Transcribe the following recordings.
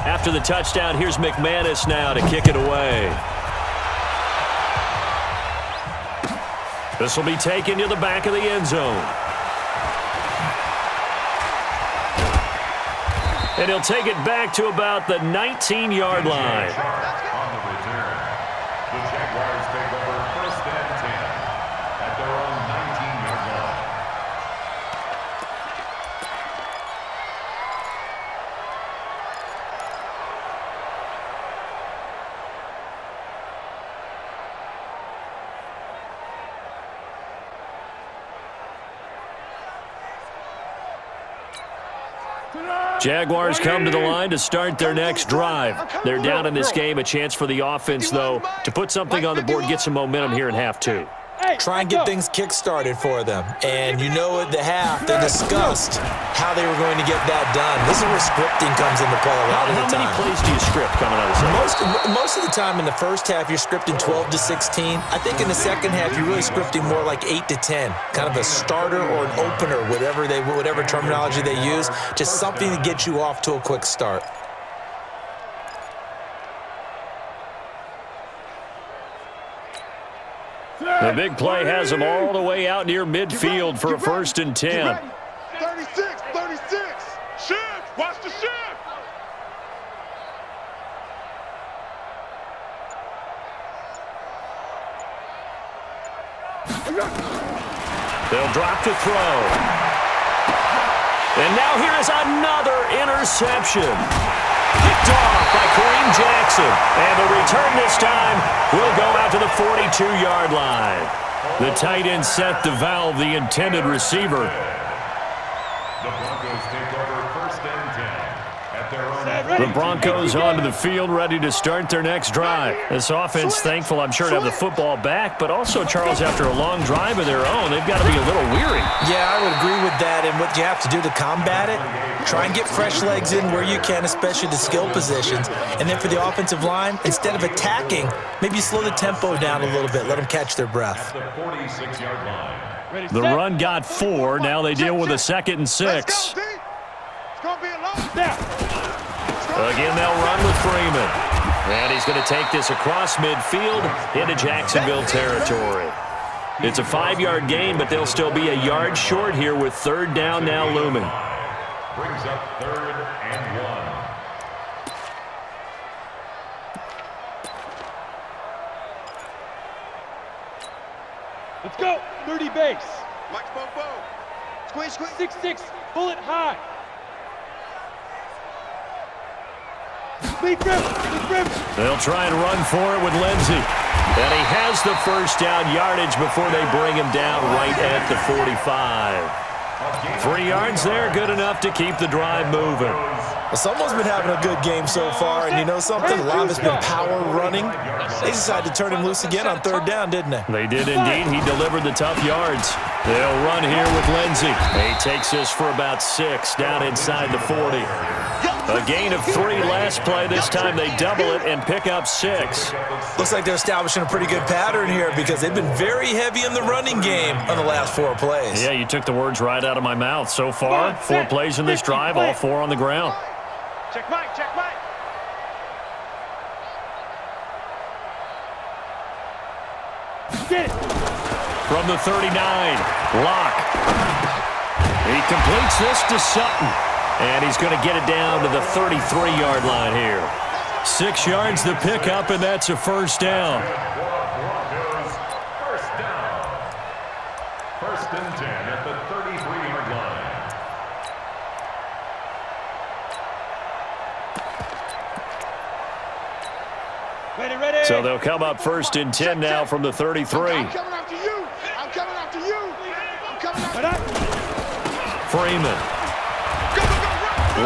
After the touchdown, here's McManus now to kick it away. This will be taken to the back of the end zone. And he'll take it back to about the 19-yard line. On the return, the Jaguars take over 1st and 10 at their own 19-yard line. Jaguars come to the line to start their next drive. They're down in this game. A chance for the offense, though, to put something on the board, get some momentum here in half two. Try and get things kick-started for them. And you know at the half, they discussed how they were going to get that done. This is where scripting comes into play a lot of the time. How many plays do you script coming out of the second? Most of the time in the first half, you're scripting 12 to 16. I think in the second half, you're really scripting more like 8 to 10. Kind of a starter or an opener, whatever terminology they use. Just something to get you off to a quick start. The big play has them all the way out near midfield for a 1st and 10. 36, 36. Shift. Watch the shift. They'll drop to throw. And now here is another interception. Picked off by Kareem Jackson. And the return this time will go out to the 42-yard line. The tight end set the valve, the intended receiver. The Broncos take over 1st and 10 at their own. The Broncos onto the field, ready to start their next drive. This offense, thankful, I'm sure, to have the football back, but also, Charles, after a long drive of their own, they've got to be a little weary. Yeah, I would agree with that, and what you have to do to combat it, try and get fresh legs in where you can, especially the skill positions. And then for the offensive line, instead of attacking, maybe slow the tempo down a little bit, let them catch their breath. The 46-yard line. The run got 4. Now they deal with a 2nd and 6. It's going to be a long snap. Again, they'll run with Freeman. And he's going to take this across midfield into Jacksonville territory. It's a 5-yard gain, but they'll still be a yard short here with 3rd down now looming. Brings up 3rd and 1. Let's go. 30 base. Watch Bobo. Squeeze, squeeze. 6-6. Bullet high. Lead grip. Lead grip. They'll try and run for it with Lindsey. And he has the 1st down yardage before they bring him down right at the 45. 3 yards there, good enough to keep the drive moving. Well, someone's been having a good game so far, and you know something? A lot of it's been power running. They decided to turn him loose again on 3rd down, didn't they? They did indeed. He delivered the tough yards. They'll run here with Lindsey. He takes this for about 6 down inside the 40. A gain of 3 last play. This time they double it and pick up 6. Looks like they're establishing a pretty good pattern here because they've been very heavy in the running game on the last 4 plays. Yeah, you took the words right out of my mouth. So far, 4 plays in this drive, all 4 on the ground. Check Mike. Check Mike. Get it. From the 39, Locke. He completes this to Sutton. And he's going to get it down to the 33-yard line here. 6 yards the pickup, and that's a 1st down. Broncos 1st down. 1st and 10 at the 33-yard line. Ready, ready. So they'll come up 1st and 10 now from the 33. I'm coming after you. I'm coming after you. I'm coming after you. Freeman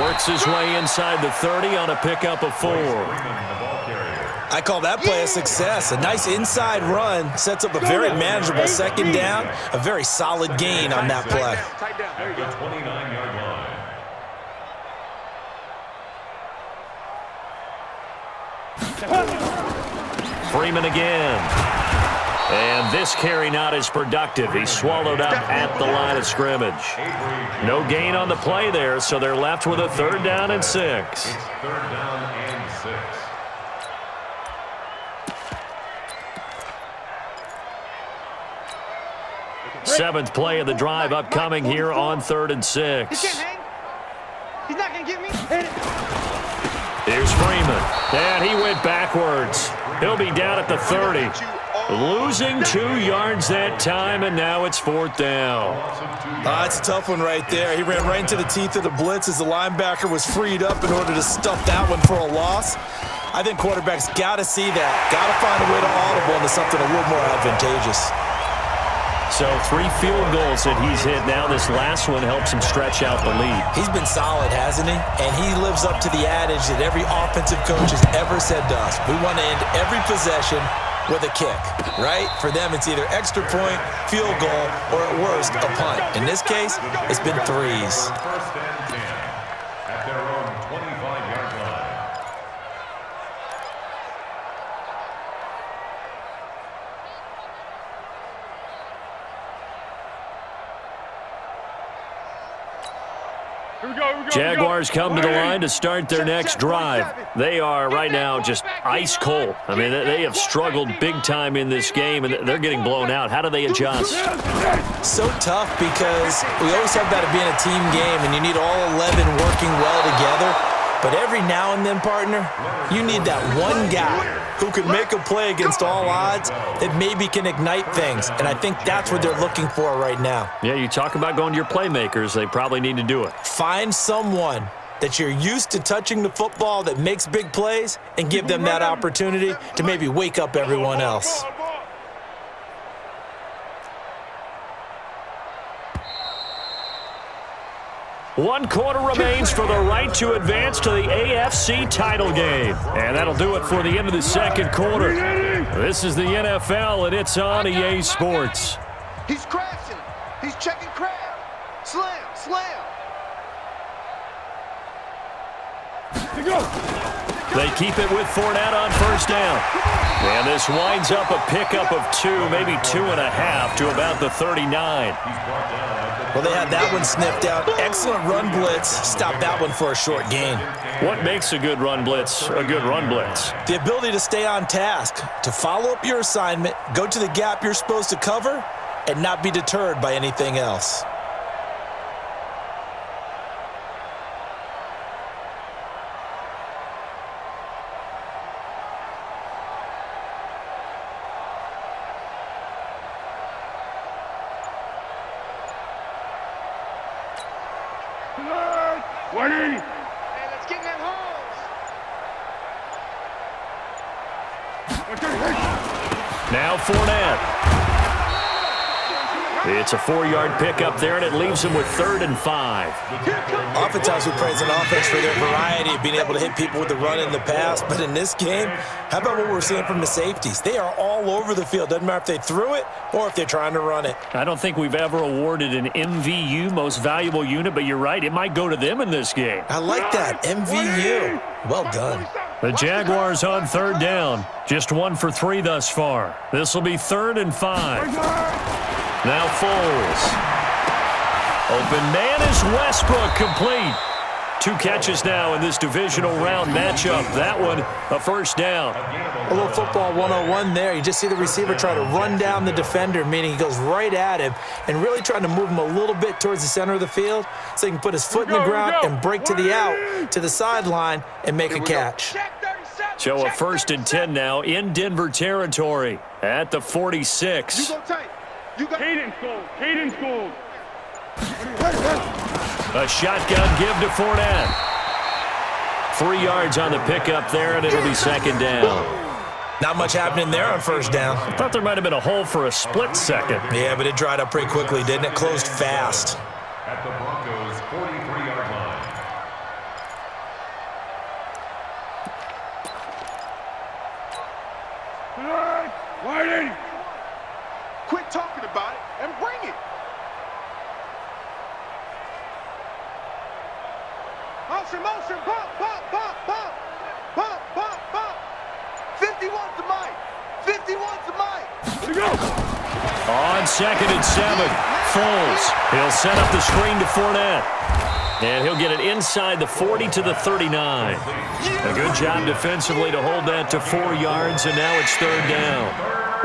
works his way inside the 30 on a pickup of 4. I call that play a success. A nice inside run sets up a very manageable 2nd down. A very solid gain on that play. At the 29-yard line. Freeman again. And this carry not as productive. He's swallowed up at the line of scrimmage. No gain on the play there, so they're left with a 3rd down and 6. It's 3rd down and 6. Seventh play of the drive upcoming here on 3rd and 6. He can't hang. He's not going to get me. Hit it. Here's Freeman. And he went backwards. He'll be down at the 30. Losing 2 yards that time, and now it's 4th down. It's a tough one right there. He ran right into the teeth of the blitz as the linebacker was freed up in order to stuff that one for a loss. I think quarterbacks got to see that. Got to find a way to audible into something a little more advantageous. So 3 field goals that he's hit now. This last one helps him stretch out the lead. He's been solid, hasn't he? And he lives up to the adage that every offensive coach has ever said to us. We want to end every possession with a kick, right? For them, it's either extra point, field goal, or at worst, a punt. In this case, it's been 3s. 1st and 10 at their own 25-yard line. Jaguars come to the line to start their next drive. They are right now just ice cold. I mean, they have struggled big time in this game, and they're getting blown out. How do they adjust? So tough because we always have about it being a team game, and you need all 11 working well together. But every now and then, partner, you need that one guy who can make a play against all odds that maybe can ignite things. And I think that's what they're looking for right now. Yeah, you talk about going to your playmakers. They probably need to do it. Find someone that you're used to touching the football that makes big plays and give them that opportunity to maybe wake up everyone else. One quarter remains for the right to advance to the AFC title game. And that'll do it for the end of the 2nd quarter. This is the NFL, and it's on EA Sports. He's crashing. He's checking crab. Slam, slam. They keep it with Fournette on 1st down. And this winds up a pickup of 2, maybe 2.5 to about the 39. Well, they had that one sniffed out. Excellent run blitz. Stop that one for a short gain. What makes a good run blitz a good run blitz? The ability to stay on task, to follow up your assignment, go to the gap you're supposed to cover, and not be deterred by anything else. Hey, let's get in that hole. Now Fournette. It's a 4-yard pickup there, and it leaves him with 3rd and 5. Oftentimes we praise an offense for their variety of being able to hit people with the run in the pass, but in this game, how about what we're seeing from the safeties? They are all over the field. Doesn't matter if they threw it or if they're trying to run it. I don't think we've ever awarded an MVU, most valuable unit, but you're right, it might go to them in this game. I like that, MVU. Well done. The Jaguars on 3rd down. Just 1 for 3 thus far. This will be 3rd and 5. Now Foles. Open man is Westbrook, complete. 2 catches now in this divisional round matchup. That one, a 1st down. A little football 101 there. You just see the receiver try to run down the defender, meaning he goes right at him and really trying to move him a little bit towards the center of the field so he can put his foot in the ground and break to the out, to the sideline, and make a catch. So a 1st and 10 now in Denver territory at the 46. Cadence gold. Cadence gold. A shotgun give to Fournette. 3 yards on the pickup there, and it'll be 2nd down. Not much happening there on 1st down. I thought there might have been a hole for a split second. Yeah, but it dried up pretty quickly, didn't it? Closed fast. At the Broncos' 43-yard line. Widen. Quit talking about it and bring it. Motion, motion, pump, pump, pump, pump, pump, pump, pump. 51 to Mike. 50 he wants to Mike. Here we go. On 2nd and 7, Foles. He'll set up the screen to Fournette. And he'll get it inside the 40 to the 39. A good job defensively to hold that to 4 yards, and now it's 3rd down.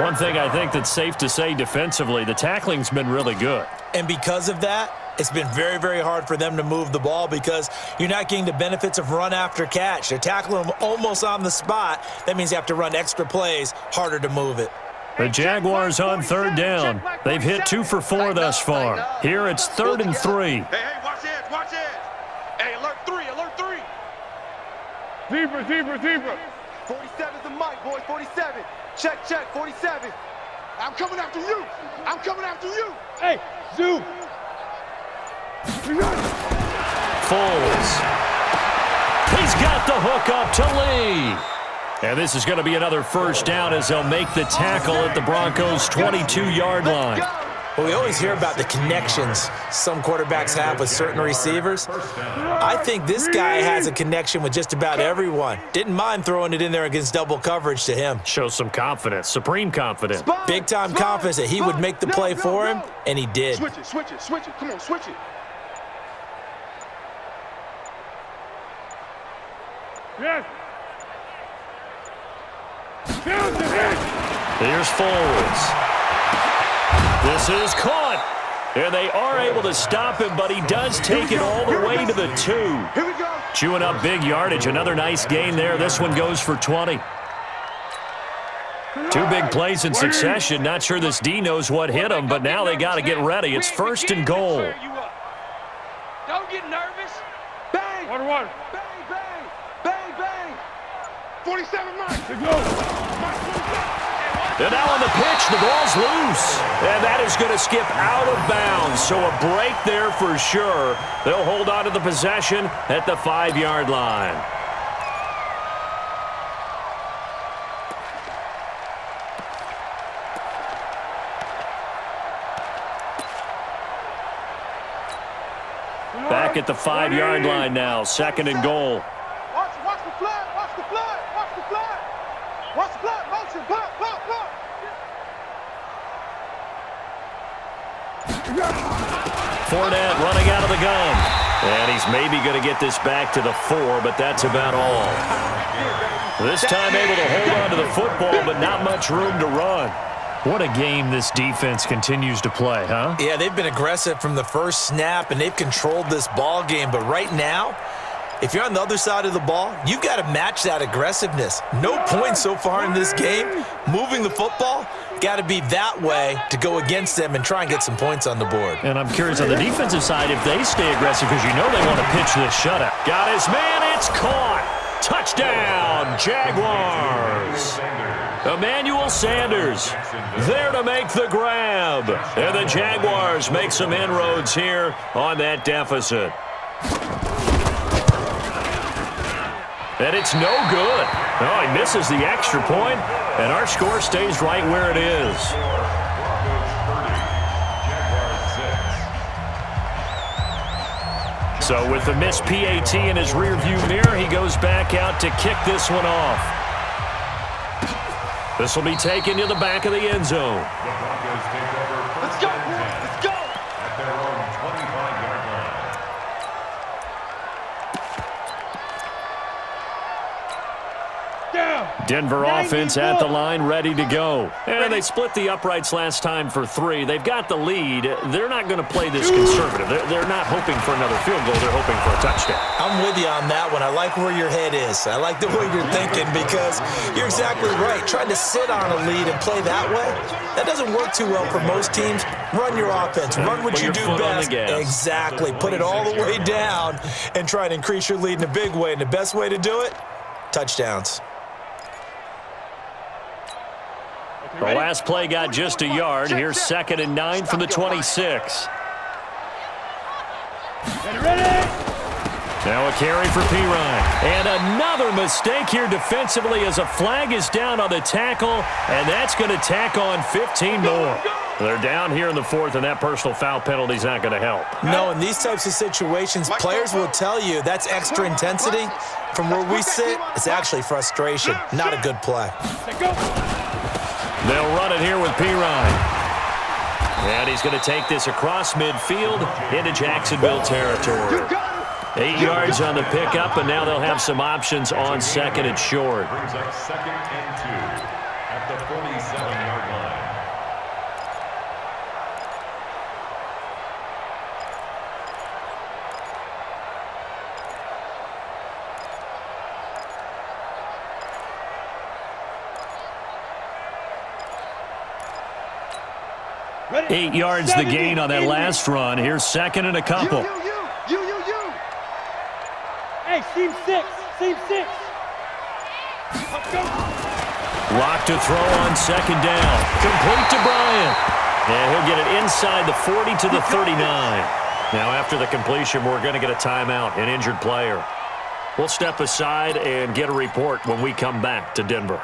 One thing I think that's safe to say defensively, the tackling's been really good. And because of that, it's been very, very hard for them to move the ball because you're not getting the benefits of run after catch. They're tackling them almost on the spot. That means you have to run extra plays, harder to move it. The Jaguars on 3rd down. They've hit 2 for 4 thus far. Here it's 3rd and 3. Hey, watch it, watch it. Hey, alert 3, alert 3. Zebra, zebra, zebra. 47's the mic, boys, 47. Check, 47. I'm coming after you. I'm coming after you. Hey, zoom. We got it. Foles. He's got the hook up to Lee. And this is going to be another 1st down as they'll make the tackle at the Broncos' 22-yard line. Well, we always hear about the connections some quarterbacks have with certain receivers. I think this guy has a connection with just about everyone. Didn't mind throwing it in there against double coverage to him. Shows some confidence, supreme confidence. Big-time confidence that he would make the play for him, and he did. Switch it, switch it, switch it. Come on, switch it. Yes. Down to hit. Here's Foles. This is caught. And they are able to stop him, but he does take it all the way to the 2. Here we go. Chewing up big yardage. Another nice gain there. This one goes for 20. 2 big plays in succession. Not sure this D knows what hit him, but now they got to get ready. It's 1st and goal. Don't get nervous. Bang. Water, water. Bang, bang, bang, bang. 47 miles. Let's go. And now on the pitch, the ball's loose. And that is going to skip out of bounds. So a break there for sure. They'll hold on to the possession at the 5-yard line. Back at the 5-yard line now, 2nd and goal. Watch the flag, watch the flag, watch the flag. Watch the flag, motion, block, block, block. Fournette running out of the gun. And he's maybe going to get this back to the 4, but that's about all. This time able to hold on to the football, but not much room to run. What a game this defense continues to play, huh? Yeah, they've been aggressive from the first snap, and they've controlled this ball game. But right now, if you're on the other side of the ball, you've got to match that aggressiveness. No points so far in this game. Moving the football, got to be that way to go against them and try and get some points on the board. And I'm curious on the defensive side if they stay aggressive because you know they want to pitch this shutout. Got his man, it's caught. Touchdown, Jaguars. Emmanuel Sanders there to make the grab. And the Jaguars make some inroads here on that deficit. And it's no good. Oh, he misses the extra point, and our score stays right where it is. So with the missed PAT in his rearview mirror, he goes back out to kick this one off. This will be taken to the back of the end zone. Let's go, boys, let's go. At their own 25-yard line. Denver offense at the line, ready to go. And they split the uprights last time for 3. They've got the lead. They're not going to play this conservative. They're not hoping for another field goal. They're hoping for a touchdown. I'm with you on that one. I like where your head is. I like the way you're thinking because you're exactly right. Trying to sit on a lead and play that way, that doesn't work too well for most teams. Run your offense. Run what you do best. Exactly. Put it all the way down and try to increase your lead in a big way. And the best way to do it, touchdowns. The last play got just a yard. Here's 2nd and 9 from the 26. Now a carry for Pirine. And another mistake here defensively as a flag is down on the tackle, and that's going to tack on 15 more. They're down here in the 4th, and that personal foul penalty is not going to help. No, in these types of situations, players will tell you that's extra intensity. From where we sit, it's actually frustration, not a good play. They'll run it here with Pirine. And he's going to take this across midfield into Jacksonville territory. 8 yards on the pickup, and now they'll have some options on second and short. Brings up 2nd and 2 at the 47-yard line. Ready. 8 yards the gain on that last run. Here's second and a couple. You. Hey, seam 6. Seam 6. Let's go. Lock to throw on second down. Complete to Bryant. And he'll get it inside the 40 to the 39. Now after the completion, we're going to get a timeout, an injured player. We'll step aside and get a report when we come back to Denver.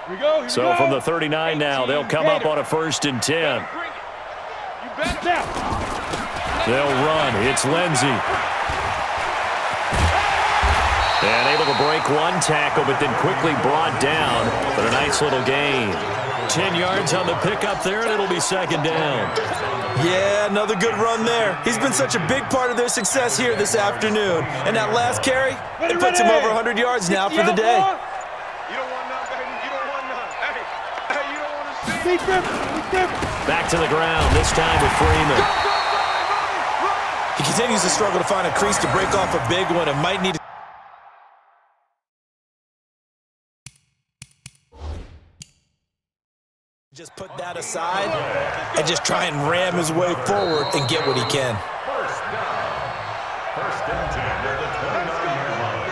Here we go. So from the 39 now, they'll come up on a 1st and 10. You better. They'll run. It's Lindsey. And able to break one tackle, but then quickly brought down. But a nice little gain. 10 yards on the pickup there, and it'll be second down. Yeah, another good run there. He's been such a big part of their success here this afternoon. And that last carry, it puts him over 100 yards now for the day. You don't want none, baby. You don't want none. Hey, you don't want to see. Back to the ground, this time with Freeman. He continues to struggle to find a crease to break off a big one and might need to just put that aside and just try and ram his way forward and get what he can. First down. 1st and 10 at the 29-yard line.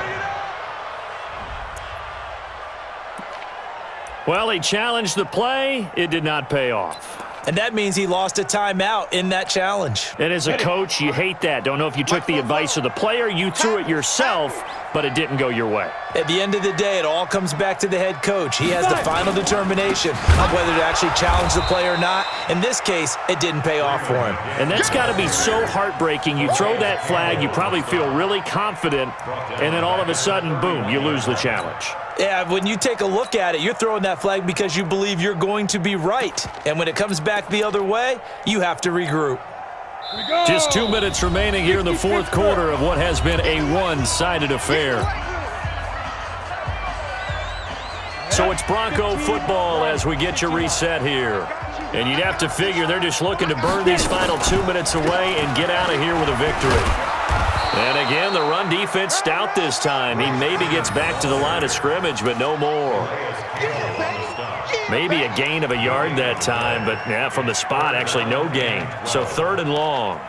Well, he challenged the play. It did not pay off. And that means he lost a timeout in that challenge. And as a coach, you hate that. Don't know if you took the advice of the player, you threw it yourself, but it didn't go your way. At the end of the day, it all comes back to the head coach. He has the final determination on whether to actually challenge the play or not. In this case, it didn't pay off for him. And that's got to be so heartbreaking. You throw that flag, you probably feel really confident, and then all of a sudden, boom, you lose the challenge. Yeah, when you take a look at it, you're throwing that flag because you believe you're going to be right. And when it comes back the other way, you have to regroup. Just 2 minutes remaining here in the 4th quarter of what has been a one-sided affair. So it's Bronco football as we get you reset here. And you'd have to figure they're just looking to burn these final 2 minutes away and get out of here with a victory. And again, the run defense stout this time. He maybe gets back to the line of scrimmage, but no more. Maybe a gain of a yard that time, but yeah, from the spot, actually no gain. So 3rd and long.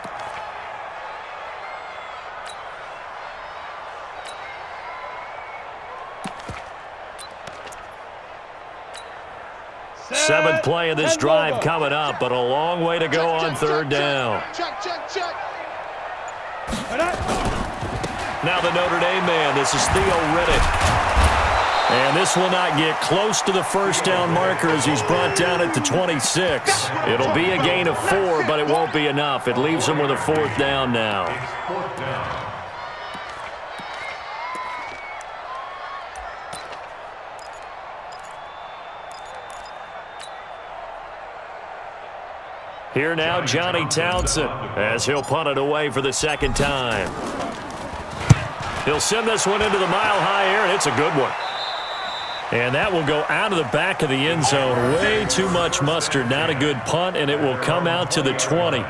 Seventh play of this drive coming up, but a long way to go on 3rd down. Check. Now the Notre Dame man, this is Theo Riddick. And this will not get close to the 1st down marker as he's brought down at the 26. It'll be a gain of 4, but it won't be enough. It leaves him with a 4th down now. 4th down. Here now, Johnny Townsend, as he'll punt it away for the 2nd time. He'll send this one into the mile-high air, and it's a good one. And that will go out of the back of the end zone. Way too much mustard. Not a good punt, and it will come out to the 20.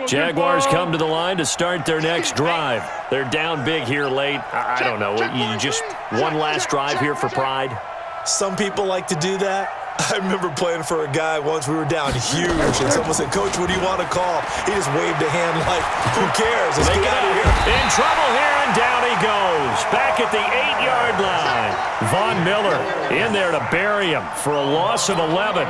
Jaguars come to the line to start their next drive. They're down big here late. I don't know. You just one last drive here for pride? Some people like to do that. I remember playing for a guy once. We were down huge, and someone said, "Coach, what do you want to call?" He just waved a hand like, "Who cares? Let's get out of here." In trouble here, and down he goes. Back at the 8-yard line. Von Miller in there to bury him for a loss of 11.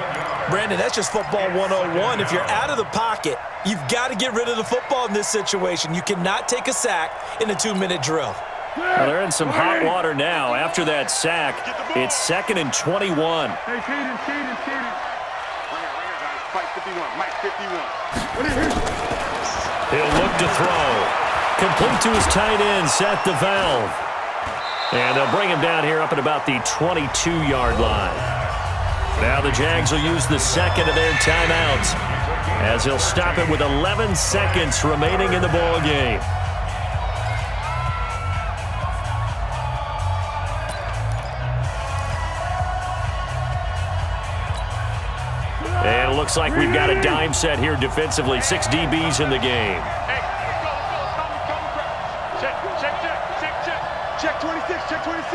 Brandon, that's just football 101. If you're out of the pocket, you've got to get rid of the football in this situation. You cannot take a sack in a 2-minute drill. Well, they're in some hot water now. After that sack, it's 2nd and 21. Hey, Caden. Right here, guys. Fight 51. Mike 51. He'll look to throw. Complete to his tight end, Seth DeValve. And they'll bring him down here up at about the 22-yard line. Now the Jags will use the second of their timeouts as he'll stop it with 11 seconds remaining in the ball game. And it looks like we've got a dime set here defensively. 6 DBs in the game. Hey, let's go. Check. Check 26, check 26.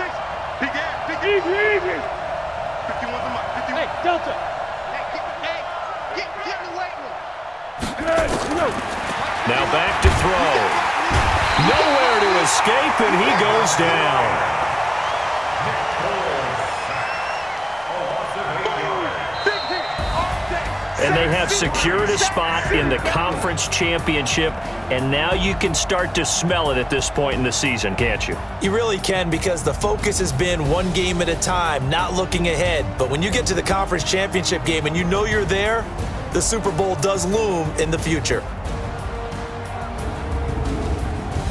Big ass, big easy. 51's the mark, 51. Hey, Delta. Get in the weight room. Now back to throw. Nowhere to escape, and he goes down. And they have secured a spot in the conference championship, and now you can start to smell it at this point in the season, can't you? You really can, because the focus has been one game at a time, not looking ahead. But when you get to the conference championship game and you know you're there, the Super Bowl does loom in the future.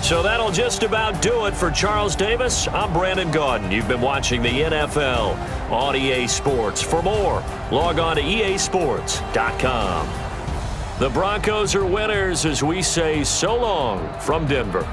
So that'll just about do it for Charles Davis. I'm Brandon Gaudin. You've been watching the NFL on EA Sports. For more, log on to easports.com. The Broncos are winners as we say so long from Denver.